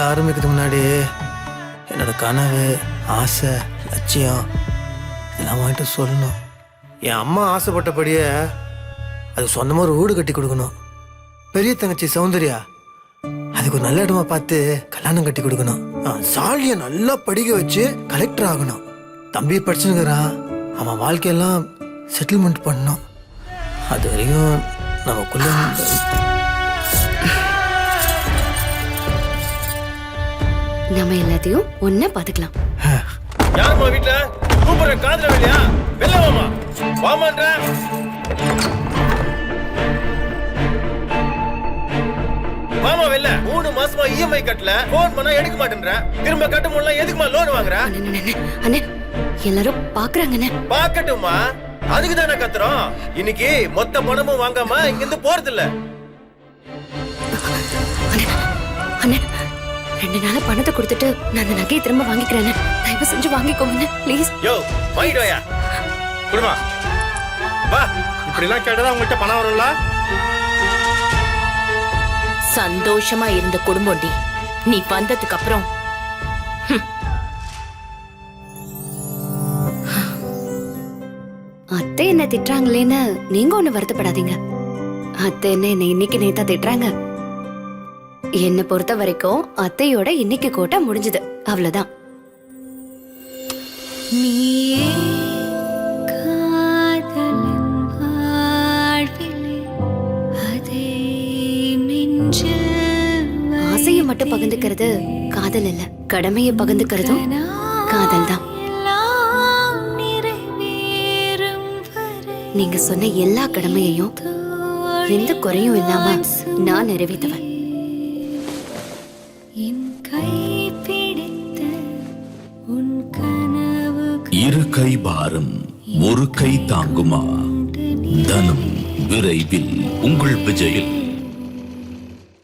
ஆரம்பிக்கிறதுக்கு முன்னாடி என்னோட கனவு ஆசை லட்சியம் இதெல்லாம் வாங்கிட்டு சொல்லணும். என் அம்மா ஆசைப்பட்டபடியே அது சொந்தமாக ஒரு வீடு கட்டி கொடுக்கணும். பெரிய தங்கச்சி சௌந்தர்யா அதுக்கு ஒரு நல்ல இடமா பார்த்து கல்யாணம் கட்டி கொடுக்கணும். சாலியை நல்லா படிக்க வச்சு கலெக்டர் ஆகணும். தம்பி படிச்சுனுக்கிறான், அவன் வாழ்க்கையெல்லாம் செட்டில்மெண்ட் பண்ணணும். அது வரையும் நமக்குள்ள நம்ம எல்லாத்தையும் ஒன்னா பாத்துக்கலாம். யாருமா வீட்ல கூப்பிடுற காதுல வெளியா வெளில வாமா வாமான்ற மாமா வெளில 3 மாசமா இஎம்ஐ கட்டல போன் பண்ணா எடுக்க மாட்டேன்ற திரும்ப கட்ட முடியல எதுக்குமா லோன் வாங்குற அண்ணே எல்லாரும் பாக்குறாங்கண்ணே. பாக்கட்டுமா அதுக்கு தானே கத்துறோம். இன்னைக்கு மொத்த பணமும் வாங்காம இங்க இருந்து போறது இல்ல. அண்ணே 2 நாளா பணத்தை கொடுத்துட்டு நான் அந்த நகையை திரும்ப வாங்கிக்கிறேன். தயவு செஞ்சு வாங்கிக்கோங்க ப்ளீஸ். யோ வாங்கிடுவாயா குடுமா வா. இப்படி எல்லாம் கேட்டதா உங்கள்கிட்ட பணம் வரும்ல. சந்தோஷமா இருந்த குடும்பம்டி நீ வந்ததுக்கு அப்புறம். அத்தை என்ன திட்டுறாங்களேன்னு நீங்க ஒண்ணு வருத்தப்படாதீங்க. அத்தை என்ன இன்னைக்கு நேத்தா திட்டுறாங்க. என்ன பொறுத்த வரைக்கும் அத்தையோட இன்னைக்கு கோட்டை முடிஞ்சது, அவ்வளவுதான். ஆசையை மட்டும் பகிர்ந்துக்கிறது காதல் இல்ல, கடமையை பகிர்ந்துக்கிறதும் காதல் தான். நீங்க சொன்ன எல்லா கடமையையும் எந்த குறையும் இல்லாம நான் நிறைவேற்றுவேன். இரு கை பாரம் ஒரு கை தாங்குமா? தனம் விரைவில் உங்கள் விஜயில்.